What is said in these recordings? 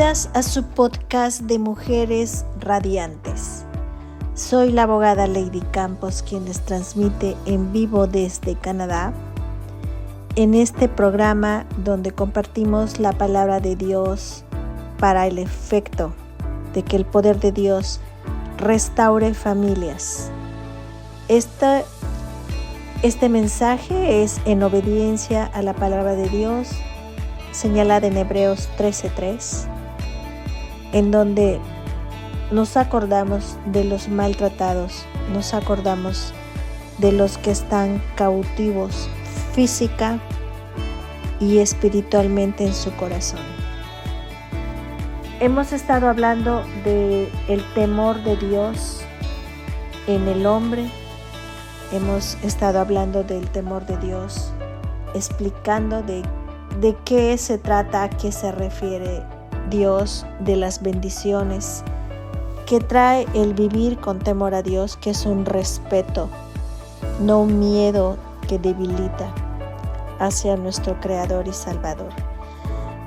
Bienvenidas a su podcast de Mujeres Radiantes. Soy la abogada Lady Campos, quien les transmite en vivo desde Canadá. En este programa donde compartimos la palabra de Dios para el efecto de que el poder de Dios restaure familias. Este mensaje es en obediencia a la palabra de Dios, señalada en Hebreos 13:3, en donde nos acordamos de los maltratados, nos acordamos de los que están cautivos física y espiritualmente en su corazón. Hemos estado hablando del temor de Dios en el hombre, hemos estado hablando del temor de Dios, explicando de qué se trata, a qué se refiere Dios, de las bendiciones que trae el vivir con temor a Dios, que es un respeto, no un miedo que debilita hacia nuestro Creador y Salvador.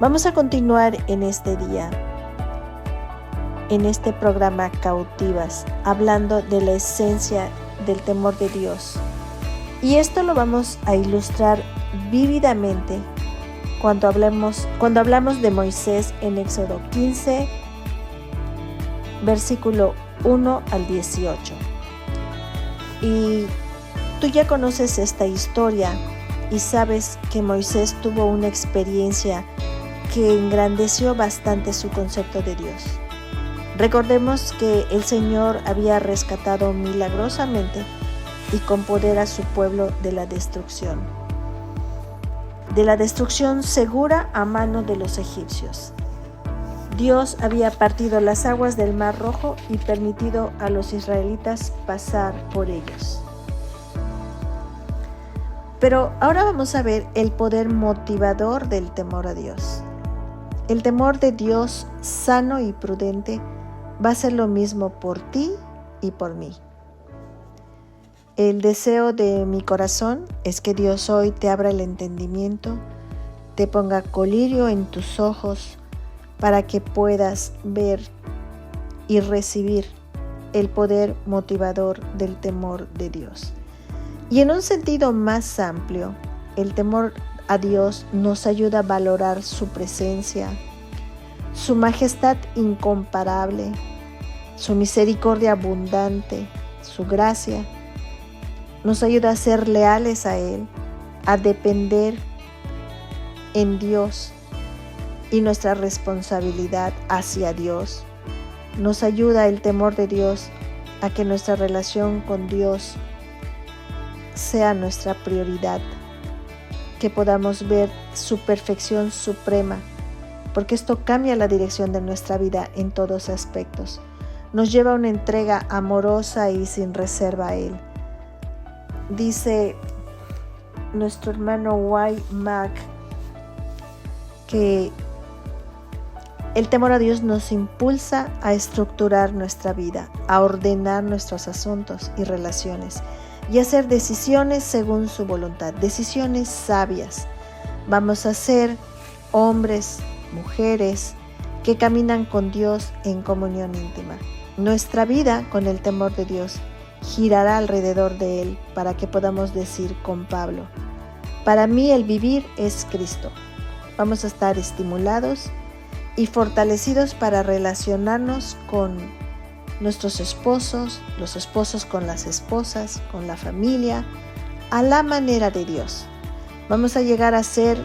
Vamos a continuar en este día, en este programa Cautivas, hablando de la esencia del temor de Dios. Y esto lo vamos a ilustrar vívidamente cuando hablamos de Moisés en Éxodo 15, versículo 1 al 18. Y tú ya conoces esta historia y sabes que Moisés tuvo una experiencia que engrandeció bastante su concepto de Dios. Recordemos que el Señor había rescatado milagrosamente y con poder a su pueblo de la destrucción segura a mano de los egipcios. Dios había partido las aguas del Mar Rojo y permitido a los israelitas pasar por ellos. Pero ahora vamos a ver el poder motivador del temor a Dios. El temor de Dios sano y prudente va a ser lo mismo por ti y por mí. El deseo de mi corazón es que Dios hoy te abra el entendimiento, te ponga colirio en tus ojos para que puedas ver y recibir el poder motivador del temor de Dios. Y en un sentido más amplio, el temor a Dios nos ayuda a valorar su presencia, su majestad incomparable, su misericordia abundante, su gracia. Nos ayuda a ser leales a Él, a depender en Dios y nuestra responsabilidad hacia Dios. Nos ayuda el temor de Dios a que nuestra relación con Dios sea nuestra prioridad, que podamos ver su perfección suprema, porque esto cambia la dirección de nuestra vida en todos aspectos. Nos lleva a una entrega amorosa y sin reserva a Él. Dice nuestro hermano White Mac que el temor a Dios nos impulsa a estructurar nuestra vida, a ordenar nuestros asuntos y relaciones y hacer decisiones según su voluntad, decisiones sabias. Vamos a ser hombres, mujeres que caminan con Dios en comunión íntima. Nuestra vida con el temor de Dios girará alrededor de Él para que podamos decir con Pablo: para mí el vivir es Cristo. Vamos a estar estimulados y fortalecidos para relacionarnos con nuestros esposos, los esposos con las esposas, con la familia, a la manera de Dios. Vamos a llegar a ser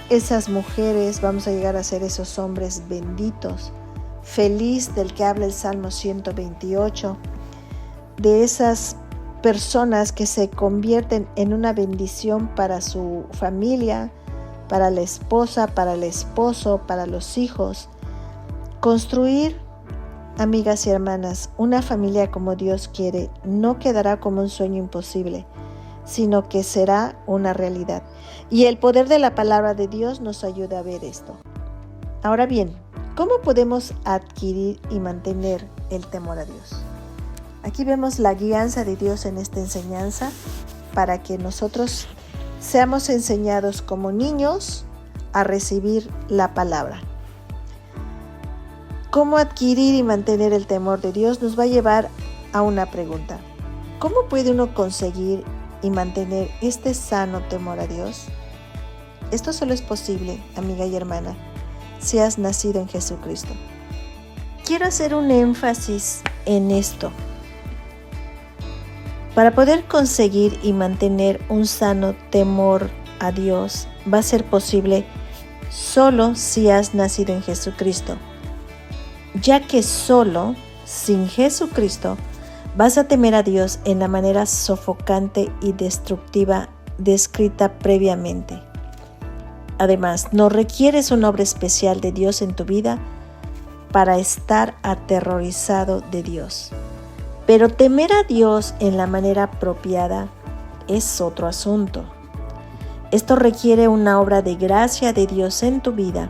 esas mujeres, vamos a llegar a ser esos hombres benditos, feliz del que habla el Salmo 128, de esas personas que se convierten en una bendición para su familia, para la esposa, para el esposo, para los hijos. Construir, amigas y hermanas, una familia como Dios quiere no quedará como un sueño imposible, sino que será una realidad. Y el poder de la palabra de Dios nos ayuda a ver esto. Ahora bien, ¿cómo podemos adquirir y mantener el temor a Dios? Aquí vemos la guianza de Dios en esta enseñanza para que nosotros seamos enseñados como niños a recibir la palabra. cómo adquirir y mantener el temor de Dios nos va a llevar a una pregunta. ¿Cómo puede uno conseguir y mantener este sano temor a Dios? Esto solo es posible, amiga y hermana, si has nacido en Jesucristo. Quiero hacer un énfasis en esto. Para poder conseguir y mantener un sano temor a Dios, va a ser posible solo si has nacido en Jesucristo, ya que solo sin Jesucristo vas a temer a Dios en la manera sofocante y destructiva descrita previamente. Además, no requieres una obra especial de Dios en tu vida para estar aterrorizado de Dios. Pero temer a Dios en la manera apropiada es otro asunto. Esto requiere una obra de gracia de Dios en tu vida,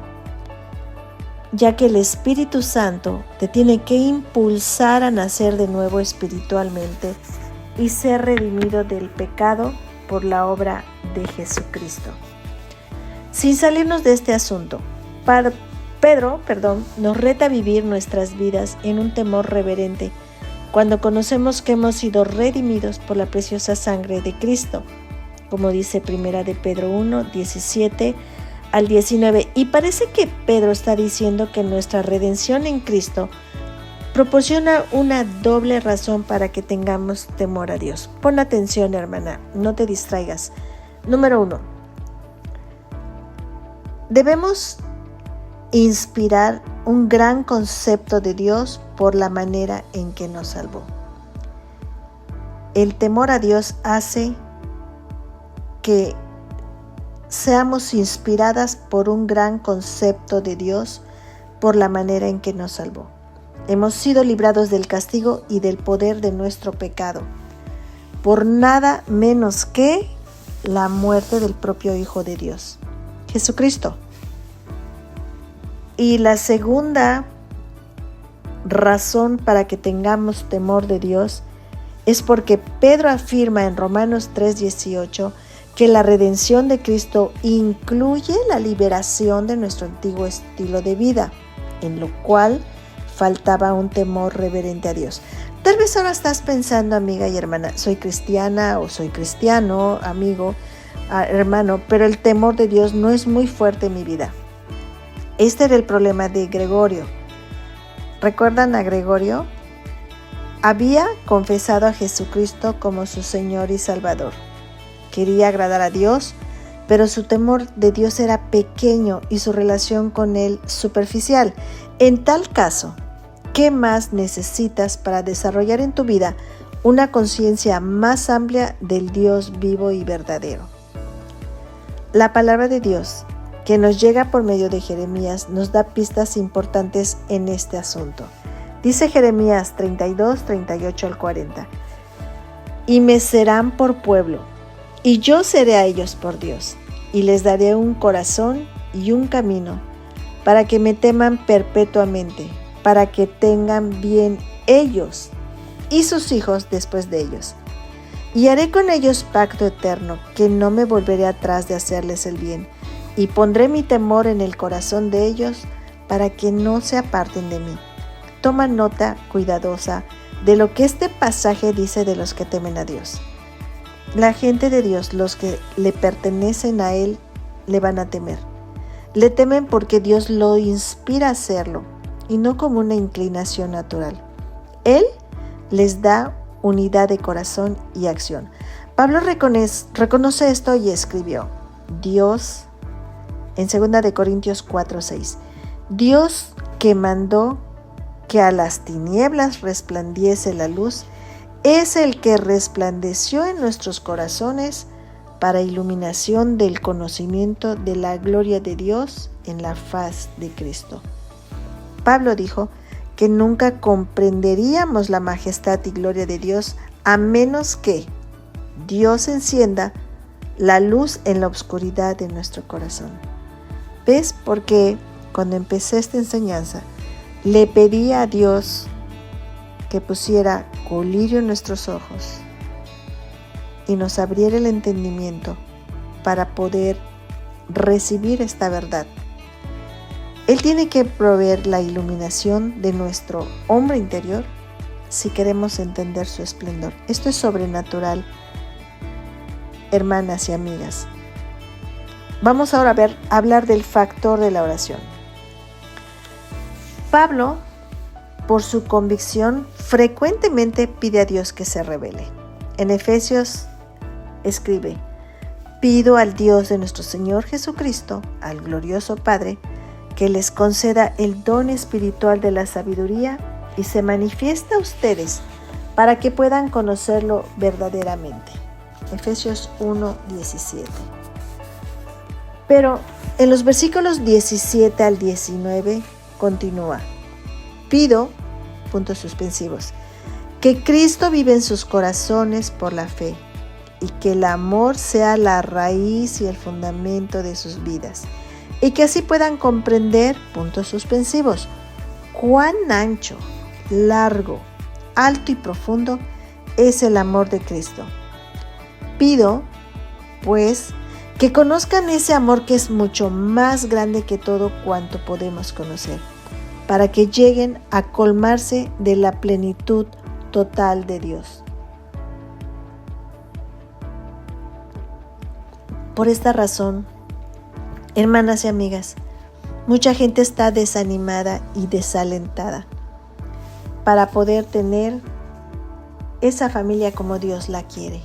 ya que el Espíritu Santo te tiene que impulsar a nacer de nuevo espiritualmente y ser redimido del pecado por la obra de Jesucristo. Sin salirnos de este asunto, Pedro nos reta a vivir nuestras vidas en un temor reverente cuando conocemos que hemos sido redimidos por la preciosa sangre de Cristo, como dice 1 de Pedro 1, 17 al 19. Y parece que Pedro está diciendo que nuestra redención en Cristo proporciona una doble razón para que tengamos temor a Dios. Pon atención, hermana, no te distraigas. Número 1. Debemos inspirar un gran concepto de Dios por la manera en que nos salvó. El temor a Dios hace que seamos inspiradas por un gran concepto de Dios por la manera en que nos salvó. Hemos sido librados del castigo y del poder de nuestro pecado, por nada menos que la muerte del propio Hijo de Dios, Jesucristo. Y la segunda razón para que tengamos temor de Dios es porque Pedro afirma en Romanos 3:18 que la redención de Cristo incluye la liberación de nuestro antiguo estilo de vida, en lo cual faltaba un temor reverente a Dios. Tal vez ahora estás pensando, amiga y hermana, soy cristiana o soy cristiano, amigo, hermano, pero el temor de Dios no es muy fuerte en mi vida. Este era el problema de Gregorio. ¿Recuerdan a Gregorio? Había confesado a Jesucristo como su Señor y Salvador. Quería agradar a Dios, pero su temor de Dios era pequeño y su relación con Él superficial. En tal caso, ¿qué más necesitas para desarrollar en tu vida una conciencia más amplia del Dios vivo y verdadero? La palabra de Dios, que nos llega por medio de Jeremías, nos da pistas importantes en este asunto. Dice Jeremías 32, 38 al 40. Y me serán por pueblo, y yo seré a ellos por Dios, y les daré un corazón y un camino, para que me teman perpetuamente, para que tengan bien ellos y sus hijos después de ellos. Y haré con ellos pacto eterno, que no me volveré atrás de hacerles el bien, y pondré mi temor en el corazón de ellos, para que no se aparten de mí. Toma nota cuidadosa de lo que este pasaje dice de los que temen a Dios. La gente de Dios, los que le pertenecen a Él, le van a temer. Le temen porque Dios lo inspira a hacerlo y no como una inclinación natural. Él les da unidad de corazón y acción. Pablo reconoce esto y escribió, Dios, en 2 de Corintios 4:6, Dios que mandó que a las tinieblas resplandiese la luz, es el que resplandeció en nuestros corazones para iluminación del conocimiento de la gloria de Dios en la faz de Cristo. Pablo dijo que nunca comprenderíamos la majestad y gloria de Dios a menos que Dios encienda la luz en la oscuridad de nuestro corazón. ¿Ves? Porque cuando empecé esta enseñanza, le pedí a Dios que pusiera colirio en nuestros ojos y nos abriera el entendimiento para poder recibir esta verdad. Él tiene que proveer la iluminación de nuestro hombre interior si queremos entender su esplendor. Esto es sobrenatural, hermanas y amigas. Vamos ahora a hablar del factor de la oración. Pablo, por su convicción, frecuentemente pide a Dios que se revele. En Efesios escribe: pido al Dios de nuestro Señor Jesucristo, al glorioso Padre, que les conceda el don espiritual de la sabiduría y se manifiesta a ustedes para que puedan conocerlo verdaderamente. Efesios 1:17. Pero en los versículos 17 al 19 continúa: pido, puntos suspensivos, que Cristo vive en sus corazones por la fe y que el amor sea la raíz y el fundamento de sus vidas y que así puedan comprender, puntos suspensivos, cuán ancho, largo, alto y profundo es el amor de Cristo. Pido, pues, que conozcan ese amor que es mucho más grande que todo cuanto podemos conocer, para que lleguen a colmarse de la plenitud total de Dios. Por esta razón, hermanas y amigas, mucha gente está desanimada y desalentada para poder tener esa familia como Dios la quiere.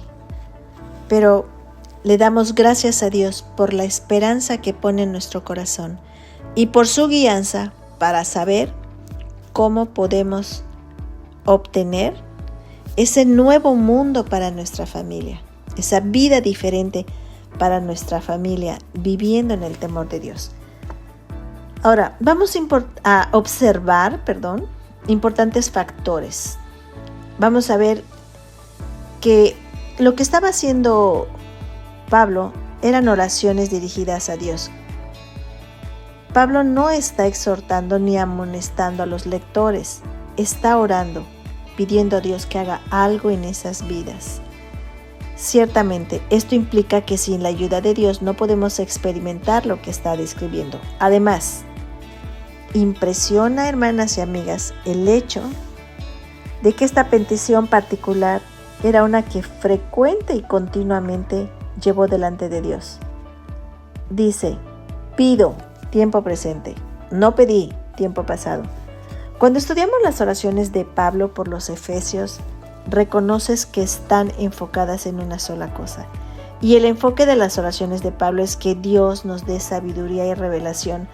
Pero le damos gracias a Dios por la esperanza que pone en nuestro corazón y por su guianza para saber cómo podemos obtener ese nuevo mundo para nuestra familia, esa vida diferente para nuestra familia, viviendo en el temor de Dios. Ahora, vamos a observar, importantes factores. Vamos a ver que lo que estaba haciendo Pablo eran oraciones dirigidas a Dios. Pablo no está exhortando ni amonestando a los lectores, está orando, pidiendo a Dios que haga algo en esas vidas. Ciertamente, esto implica que sin la ayuda de Dios no podemos experimentar lo que está describiendo. Además, impresiona, hermanas y amigas, el hecho de que esta petición particular era una que frecuente y continuamente llevó delante de Dios. Dice: pido, tiempo presente, no pedí, tiempo pasado. Cuando estudiamos las oraciones de Pablo por los Efesios, reconoces que están enfocadas en una sola cosa. Y el enfoque de las oraciones de Pablo es que Dios nos dé sabiduría y revelación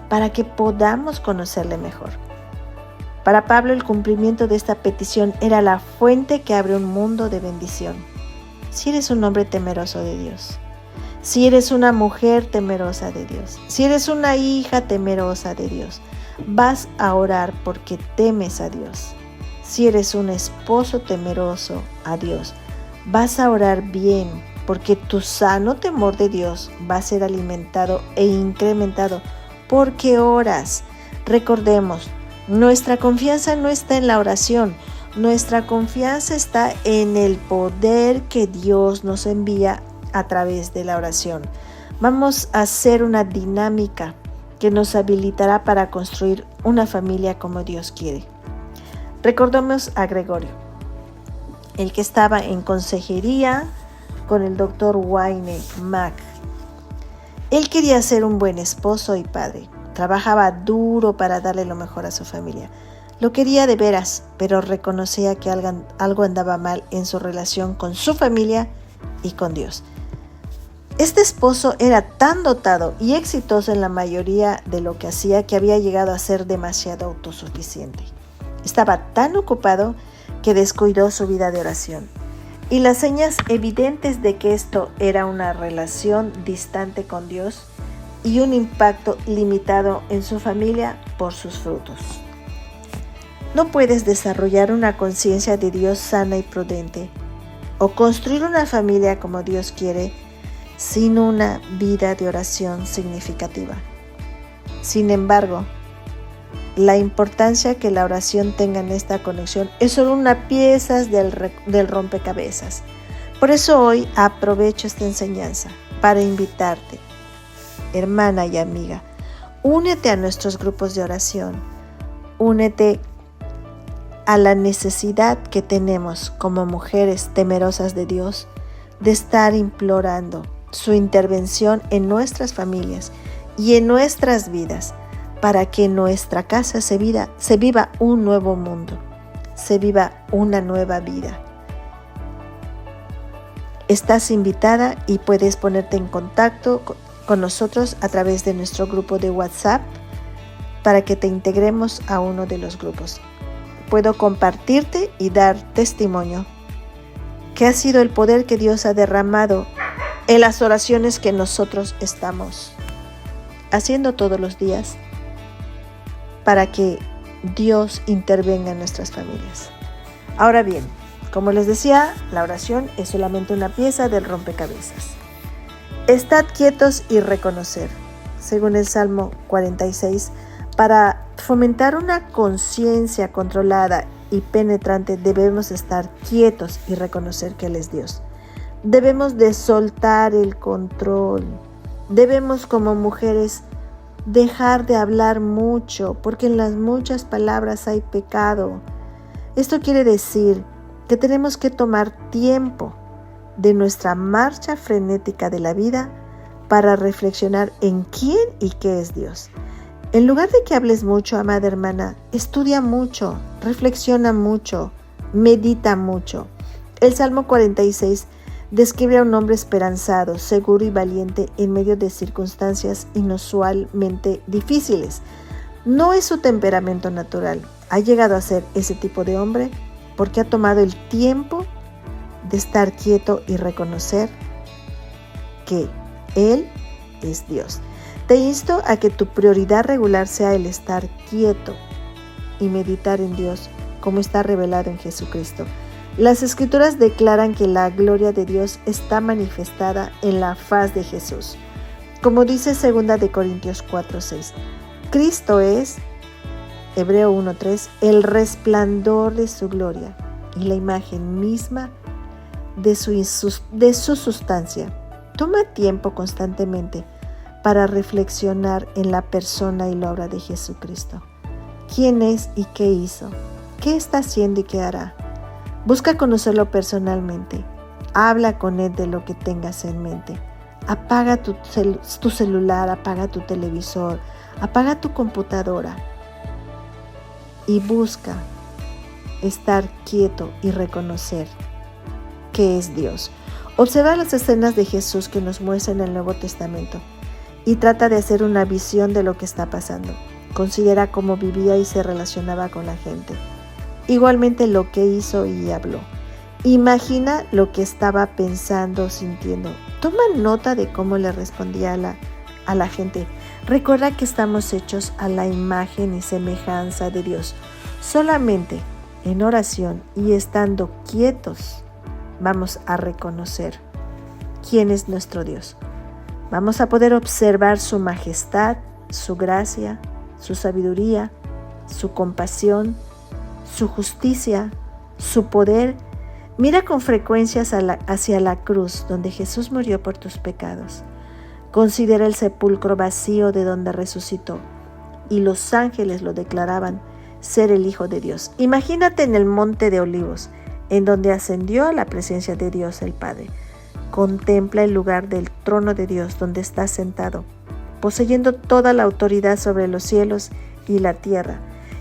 para que podamos conocerle mejor. Para Pablo, el cumplimiento de esta petición era la fuente que abre un mundo de bendición. Si eres un hombre temeroso de Dios, si eres una mujer temerosa de Dios, si eres una hija temerosa de Dios, vas a orar porque temes a Dios. Si eres un esposo temeroso a Dios, vas a orar bien porque tu sano temor de Dios va a ser alimentado e incrementado porque oras. Recordemos, nuestra confianza no está en la oración, nuestra confianza está en el poder que Dios nos envía a través de la oración. Vamos a hacer una dinámica que nos habilitará para construir una familia como Dios quiere. Recordemos a Gregorio, el que estaba en consejería con el doctor Wayne Mack. Él quería ser un buen esposo y padre. Trabajaba duro para darle lo mejor a su familia. Lo quería de veras, pero reconocía que algo andaba mal en su relación con su familia y con Dios. Este esposo era tan dotado y exitoso en la mayoría de lo que hacía que había llegado a ser demasiado autosuficiente. Estaba tan ocupado que descuidó su vida de oración. Y las señas evidentes de que esto era una relación distante con Dios y un impacto limitado en su familia por sus frutos. No puedes desarrollar una conciencia de Dios sana y prudente o construir una familia como Dios quiere sin una vida de oración significativa. Sin embargo, la importancia que la oración tenga en esta conexión es solo una pieza del rompecabezas. Por eso hoy aprovecho esta enseñanza para invitarte, hermana y amiga, Únete a nuestros grupos de oración. Únete a la necesidad que tenemos como mujeres temerosas de Dios de estar implorando su intervención en nuestras familias y en nuestras vidas para que en nuestra casa se viva un nuevo mundo, se viva una nueva vida. Estás invitada y puedes ponerte en contacto con nosotros a través de nuestro grupo de WhatsApp para que te integremos a uno de los grupos. Puedo compartirte y dar testimonio que ha sido el poder que Dios ha derramado en las oraciones que nosotros estamos haciendo todos los días para que Dios intervenga en nuestras familias. Ahora bien, como les decía, la oración es solamente una pieza del rompecabezas. Estad quietos y reconocer, según el Salmo 46, para fomentar una conciencia controlada y penetrante debemos estar quietos y reconocer que Él es Dios. Debemos de soltar el control. Debemos como mujeres dejar de hablar mucho, porque en las muchas palabras hay pecado. Esto quiere decir que tenemos que tomar tiempo de nuestra marcha frenética de la vida para reflexionar en quién y qué es Dios. En lugar de que hables mucho, amada hermana, estudia mucho, reflexiona mucho, medita mucho. El Salmo 46 describe a un hombre esperanzado, seguro y valiente en medio de circunstancias inusualmente difíciles. No es su temperamento natural. Ha llegado a ser ese tipo de hombre porque ha tomado el tiempo de estar quieto y reconocer que Él es Dios. Te insto a que tu prioridad regular sea el estar quieto y meditar en Dios como está revelado en Jesucristo. Las Escrituras declaran que la gloria de Dios está manifestada en la faz de Jesús. Como dice 2 Corintios 4:6, Cristo es, Hebreo 1:3, el resplandor de su gloria y la imagen misma de su sustancia. Toma tiempo constantemente para reflexionar en la persona y la obra de Jesucristo. ¿Quién es y qué hizo? ¿Qué está haciendo y qué hará? Busca conocerlo personalmente. Habla con Él de lo que tengas en mente. Apaga tu celular, apaga tu televisor, apaga tu computadora y busca estar quieto y reconocer que es Dios. Observa las escenas de Jesús que nos muestran en el Nuevo Testamento y trata de hacer una visión de lo que está pasando. Considera cómo vivía y se relacionaba con la gente. Igualmente lo que hizo y habló. Imagina lo que estaba pensando, sintiendo. Toma nota de cómo le respondía a la gente. Recuerda que estamos hechos a la imagen y semejanza de Dios. Solamente en oración y estando quietos vamos a reconocer quién es nuestro Dios. Vamos a poder observar su majestad, su gracia, su sabiduría, su compasión, su justicia, su poder. Mira con frecuencia hacia la cruz donde Jesús murió por tus pecados. Considera el sepulcro vacío de donde resucitó y los ángeles lo declaraban ser el Hijo de Dios. Imagínate en el monte de Olivos, en donde ascendió a la presencia de Dios el Padre. Contempla el lugar del trono de Dios donde está sentado, poseyendo toda la autoridad sobre los cielos y la tierra.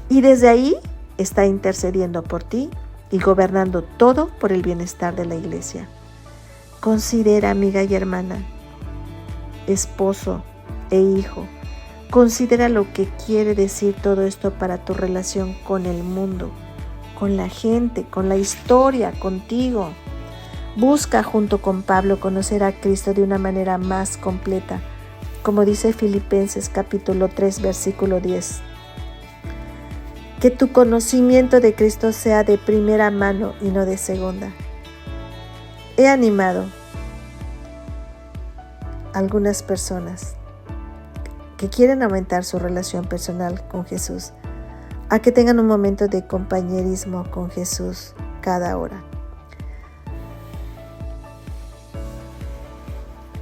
Y desde ahí está intercediendo por ti y gobernando todo por el bienestar de la iglesia. Considera, amiga y hermana, esposo e hijo, considera lo que quiere decir todo esto para tu relación con el mundo, con la gente, con la historia, contigo. Busca junto con Pablo conocer a Cristo de una manera más completa, como dice Filipenses capítulo 3, versículo 10. Que tu conocimiento de Cristo sea de primera mano y no de segunda. He animado a algunas personas que quieren aumentar su relación personal con Jesús a que tengan un momento de compañerismo con Jesús cada hora.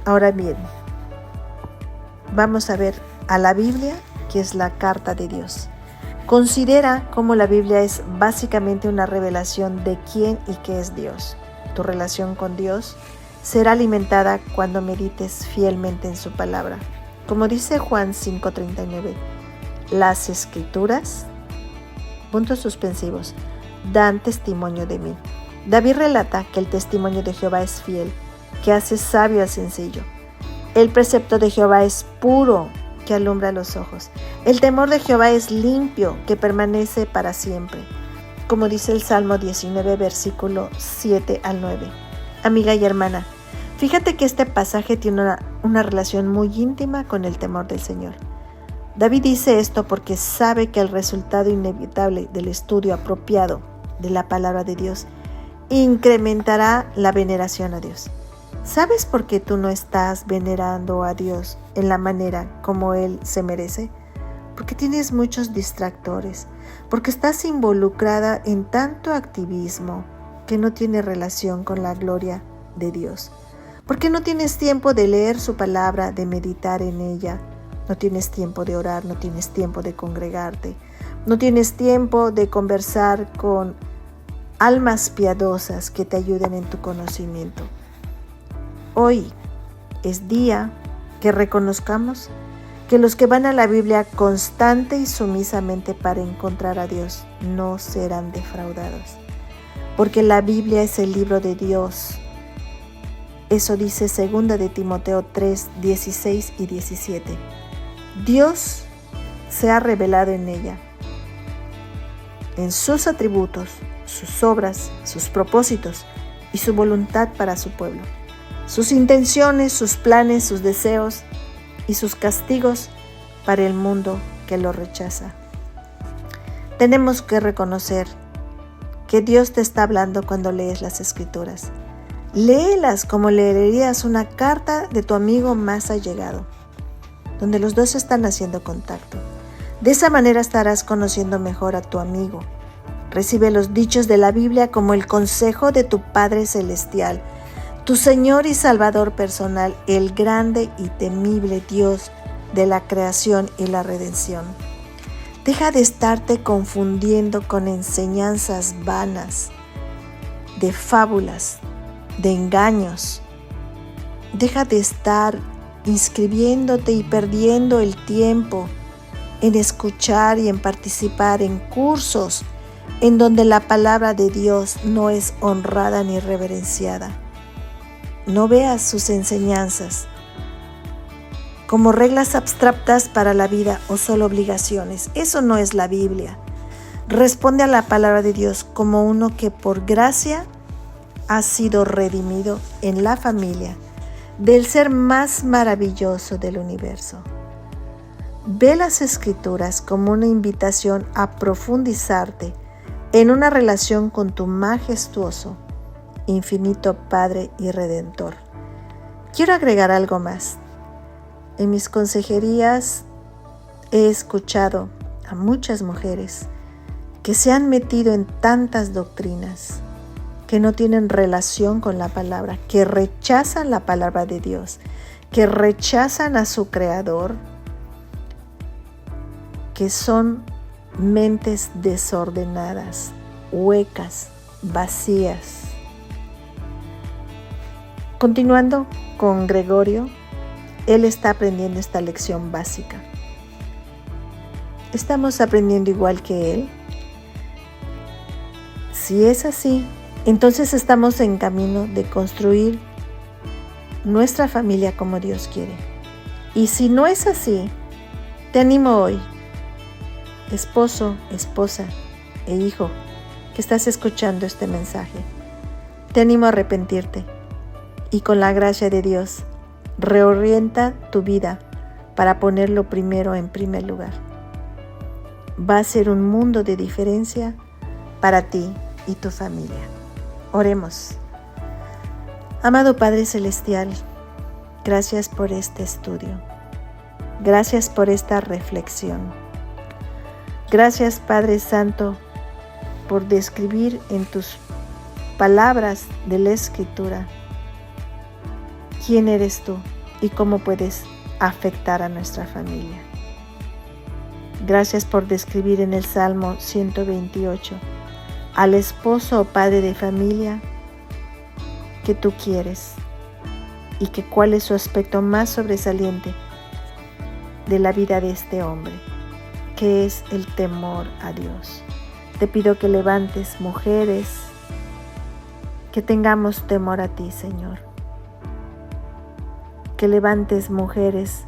Ahora bien, vamos a ver a la Biblia que es la carta de Dios. Considera cómo la Biblia es básicamente una revelación de quién y qué es Dios. Tu relación con Dios será alimentada cuando medites fielmente en su palabra. Como dice Juan 5:39, las Escrituras, puntos suspensivos, dan testimonio de mí. David relata que el testimonio de Jehová es fiel, que hace sabio al sencillo. El precepto de Jehová es puro, que alumbra los ojos. El temor de Jehová es limpio, que permanece para siempre. Como dice el Salmo 19, versículo 7 al 9. Amiga y hermana, fíjate que este pasaje tiene una relación muy íntima con el temor del Señor. David dice esto porque sabe que el resultado inevitable del estudio apropiado de la palabra de Dios incrementará la veneración a Dios. ¿Sabes por qué tú no estás venerando a Dios en la manera como Él se merece? Porque tienes muchos distractores, porque estás involucrada en tanto activismo que no tiene relación con la gloria de Dios. Porque no tienes tiempo de leer su palabra, de meditar en ella. No tienes tiempo de orar, no tienes tiempo de congregarte, no tienes tiempo de conversar con almas piadosas que te ayuden en tu conocimiento. Hoy es día que reconozcamos que los que van a la Biblia constante y sumisamente para encontrar a Dios no serán defraudados, porque la Biblia es el libro de Dios. Eso dice 2 de Timoteo 3, 16 y 17. Dios se ha revelado en ella, en sus atributos, sus obras, sus propósitos y su voluntad para su pueblo, sus intenciones, sus planes, sus deseos y sus castigos para el mundo que lo rechaza. Tenemos que reconocer que Dios te está hablando cuando lees las Escrituras. Léelas como leerías una carta de tu amigo más allegado, donde los dos están haciendo contacto. De esa manera estarás conociendo mejor a tu amigo. Recibe los dichos de la Biblia como el consejo de tu Padre Celestial, tu Señor y Salvador personal, el grande y temible Dios de la creación y la redención. Deja de estarte confundiendo con enseñanzas vanas, de fábulas, de engaños. Deja de estar inscribiéndote y perdiendo el tiempo en escuchar y en participar en cursos en donde la palabra de Dios no es honrada ni reverenciada. No veas sus enseñanzas como reglas abstractas para la vida o solo obligaciones. Eso no es la Biblia. Responde a la palabra de Dios como uno que por gracia ha sido redimido en la familia del ser más maravilloso del universo. Ve las Escrituras como una invitación a profundizarte en una relación con tu majestuoso, infinito Padre y Redentor. Quiero agregar algo más. En mis consejerías he escuchado a muchas mujeres que se han metido en tantas doctrinas que no tienen relación con la palabra, que rechazan la palabra de Dios, que rechazan a su Creador, que son mentes desordenadas, huecas, vacías. Continuando con Gregorio, él está aprendiendo esta lección básica. ¿Estamos aprendiendo igual que él? Si es así, entonces estamos en camino de construir nuestra familia como Dios quiere. Y si no es así, te animo hoy, esposo, esposa e hijo, que estás escuchando este mensaje. Te animo a arrepentirte y con la gracia de Dios, reorienta tu vida para ponerlo primero en primer lugar. Va a ser un mundo de diferencia para ti y tu familia. Oremos. Amado Padre Celestial, gracias por este estudio. Gracias por esta reflexión. Gracias, Padre Santo, por describir en tus palabras de la Escritura quién eres tú y cómo puedes afectar a nuestra familia. Gracias por describir en el Salmo 128 al esposo o padre de familia que tú quieres y que cuál es su aspecto más sobresaliente de la vida de este hombre, que es el temor a Dios. Te pido que levantes mujeres, que tengamos temor a ti, Señor. Que levantes mujeres,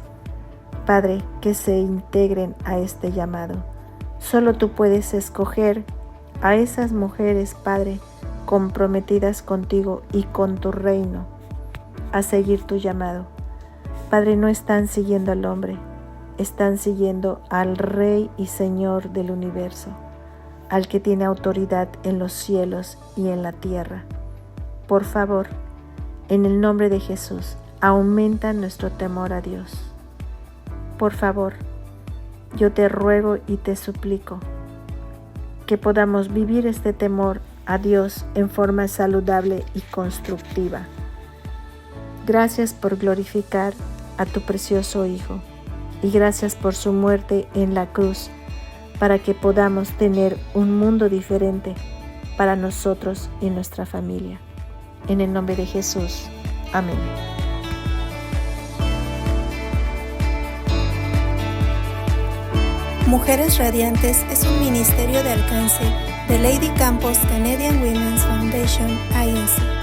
Padre, que se integren a este llamado. Solo tú puedes escoger a esas mujeres, Padre, comprometidas contigo y con tu reino, a seguir tu llamado. Padre, no están siguiendo al hombre, están siguiendo al Rey y Señor del universo, al que tiene autoridad en los cielos y en la tierra. Por favor, en el nombre de Jesús, aumenta nuestro temor a Dios. Por favor, yo te ruego y te suplico que podamos vivir este temor a Dios en forma saludable y constructiva. Gracias por glorificar a tu precioso Hijo y gracias por su muerte en la cruz para que podamos tener un mundo diferente para nosotros y nuestra familia. En el nombre de Jesús. Amén. Mujeres Radiantes es un ministerio de alcance de Lady Campos Canadian Women's Foundation, Inc.